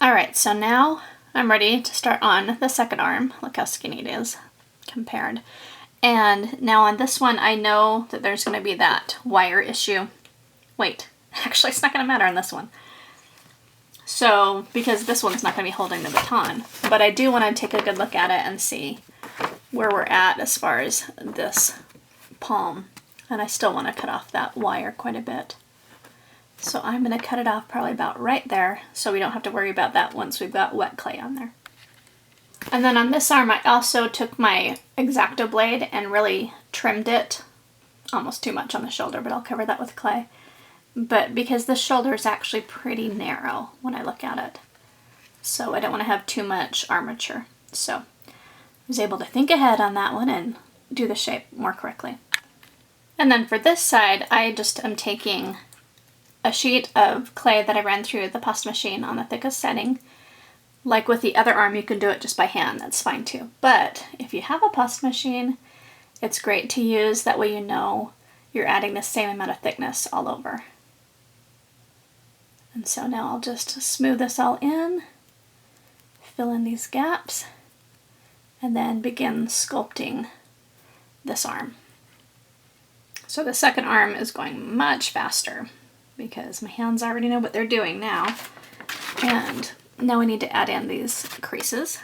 Alright, so now I'm ready to start on the second arm. Look how skinny it is compared. And now on this one, I know that there's going to be that wire issue. Wait, actually it's not going to matter on this one. So, because this one's not going to be holding the baton. But I do want to take a good look at it and see where we're at as far as this palm. And I still want to cut off that wire quite a bit. So I'm going to cut it off probably about right there so we don't have to worry about that once we've got wet clay on there. And then on this arm I also took my X-Acto blade and really trimmed it. Almost too much on the shoulder, but I'll cover that with clay. But because the shoulder is actually pretty narrow when I look at it. So I don't want to have too much armature. So I was able to think ahead on that one and do the shape more correctly. And then for this side, I just am taking a sheet of clay that I ran through the pasta machine on the thickest setting. Like with the other arm, you can do it just by hand, that's fine too. But if you have a pasta machine, it's great to use, that way you know you're adding the same amount of thickness all over. And so now I'll just smooth this all in, fill in these gaps, and then begin sculpting this arm. So the second arm is going much faster because my hands already know what they're doing now. And now we need to add in these creases.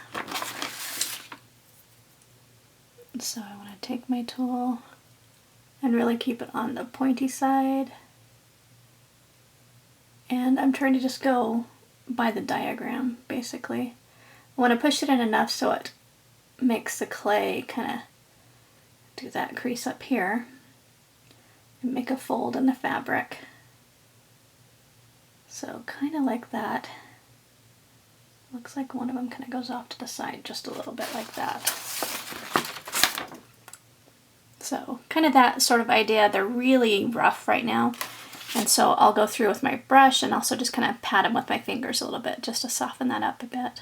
So I want to take my tool and really keep it on the pointy side. And I'm trying to just go by the diagram, basically. I want to push it in enough so it makes the clay kind of do that crease up here and make a fold in the fabric. So kind of like that. Looks like one of them kind of goes off to the side just a little bit like that. So kind of that sort of idea. They're really rough right now. And so I'll go through with my brush and also just kind of pat them with my fingers a little bit just to soften that up a bit.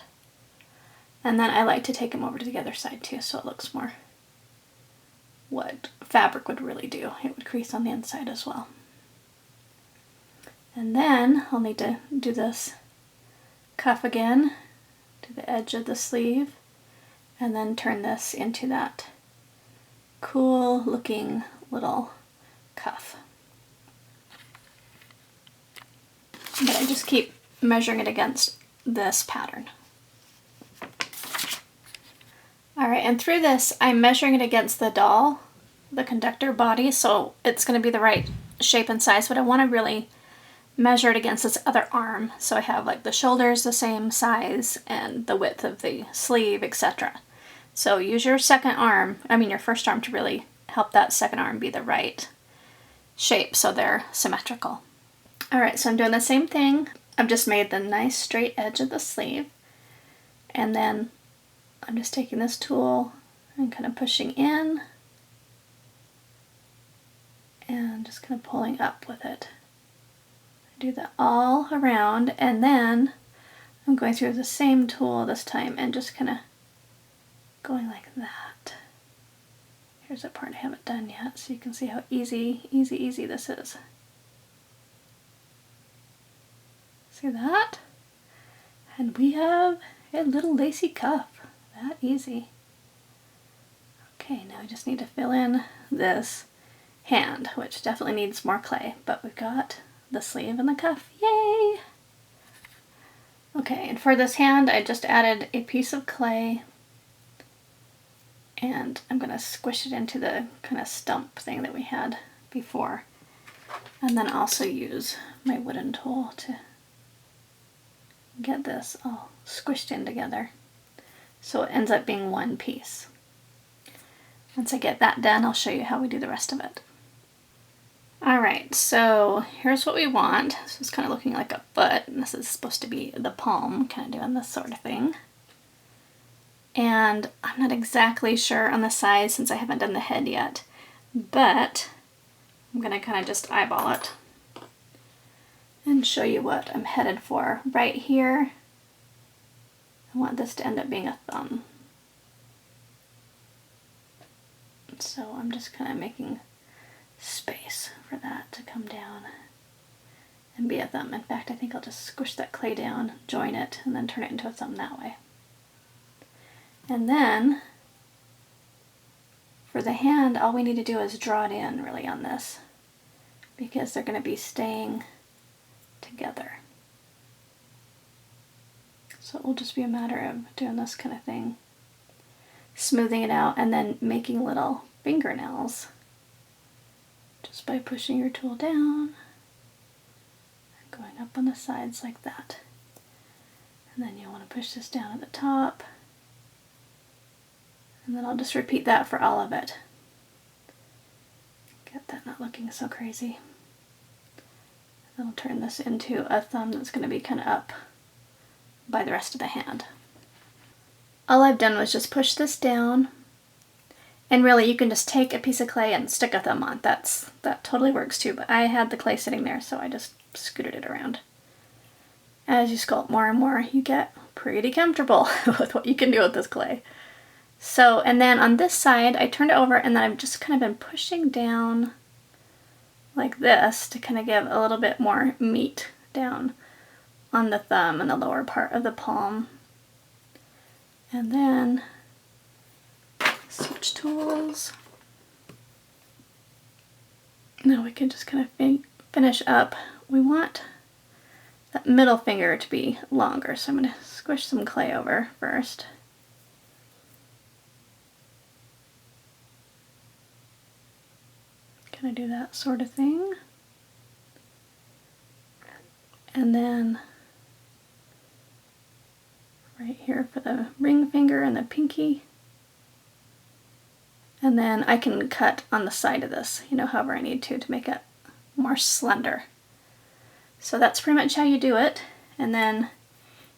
And then I like to take them over to the other side too so it looks more what fabric would really do. It would crease on the inside as well. And then I'll need to do this cuff again to the edge of the sleeve and then turn this into that cool looking little cuff. But I just keep measuring it against this pattern. Alright, and through this I'm measuring it against the doll, the conductor body, so it's going to be the right shape and size, but I want to really measure it against this other arm so I have like the shoulders the same size and the width of the sleeve, etc. So use your your first arm to really help that second arm be the right shape so they're symmetrical. Alright, so I'm doing the same thing. I've just made the nice straight edge of the sleeve and then I'm just taking this tool and kind of pushing in and just kind of pulling up with it. Do that all around and then I'm going through the same tool this time and just kind of going like that. Here's a part I haven't done yet so you can see how easy this is. See that? And we have a little lacy cuff. That easy. Okay, now we just need to fill in this hand, which definitely needs more clay, but we've got the sleeve and the cuff. Yay! Okay, and for this hand I just added a piece of clay and I'm going to squish it into the kind of stump thing that we had before. And then also use my wooden tool to get this all squished in together so it ends up being one piece. Once I get that done, I'll show you how we do the rest of it. Alright, so here's what we want. So it's kind of looking like a foot, and this is supposed to be the palm, kind of doing this sort of thing. And I'm not exactly sure on the size since I haven't done the head yet, but I'm going to kind of just eyeball it and show you what I'm headed for. Right here, I want this to end up being a thumb. So I'm just kind of making space for that to come down. and be a thumb. In fact, I think I'll just squish that clay down, join it, and then turn it into a thumb that way. And then for the hand, all we need to do is draw it in really on this, because they're going to be staying together. So it will just be a matter of doing this kind of thing, smoothing it out, and then making little fingernails just by pushing your tool down and going up on the sides like that. And then you'll want to push this down at the top, and then I'll just repeat that for all of it. Get that not looking so crazy. And I'll turn this into a thumb that's going to be kind of up by the rest of the hand. All I've done was just push this down, and really you can just take a piece of clay and stick a thumb on. That totally works too, but I had the clay sitting there, so I just scooted it around. As you sculpt more and more, you get pretty comfortable with what you can do with this clay. So, and then on this side, I turned it over, and then I've just kind of been pushing down like this to kind of give a little bit more meat down on the thumb and the lower part of the palm. And then switch tools. Now we can just kind of finish up. We want that middle finger to be longer, so I'm going to squish some clay over first. Kind of do that sort of thing. And then right here for the ring finger and the pinky. And then I can cut on the side of this, however I need to make it more slender. So that's pretty much how you do it. And then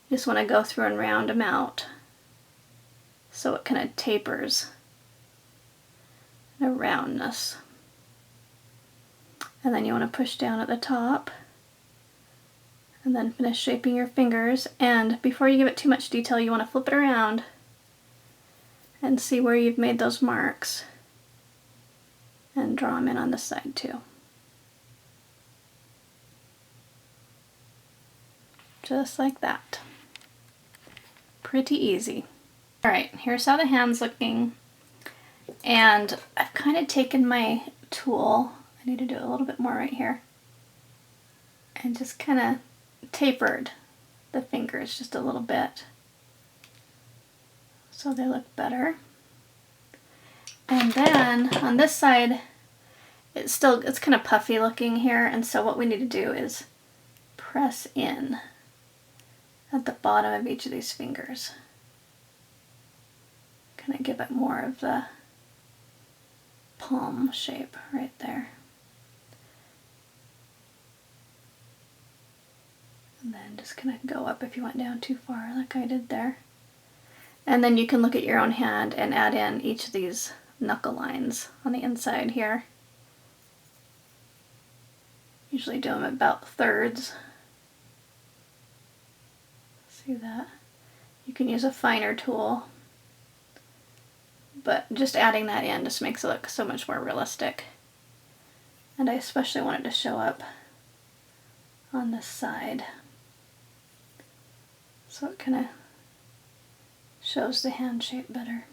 you just want to go through and round them out so it kind of tapers a roundness. And then you want to push down at the top and then finish shaping your fingers. And before you give it too much detail, you want to flip it around and see where you've made those marks and draw them in on the side too. Just like that. Pretty easy. Alright, here's how the hand's looking. And I've kind of taken my tool, I need to do a little bit more right here, and just kind of tapered the fingers just a little bit so they look better. And then on this side, it's kind of puffy looking here, and so what we need to do is press in at the bottom of each of these fingers. Kind of give it more of the palm shape right there. And then just kind of go up if you went down too far like I did there. And then you can look at your own hand and add in each of these knuckle lines on the inside here. Usually do them about thirds. See that? You can use a finer tool, but just adding that in just makes it look so much more realistic. And I especially want it to show up on this side, so it kind of shows the hand shape better.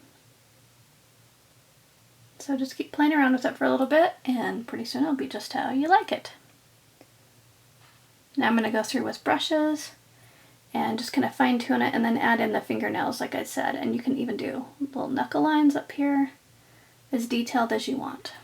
So just keep playing around with it for a little bit, and pretty soon it'll be just how you like it. Now I'm going to go through with brushes and just kind of fine tune it, and then add in the fingernails like I said, and you can even do little knuckle lines up here, as detailed as you want.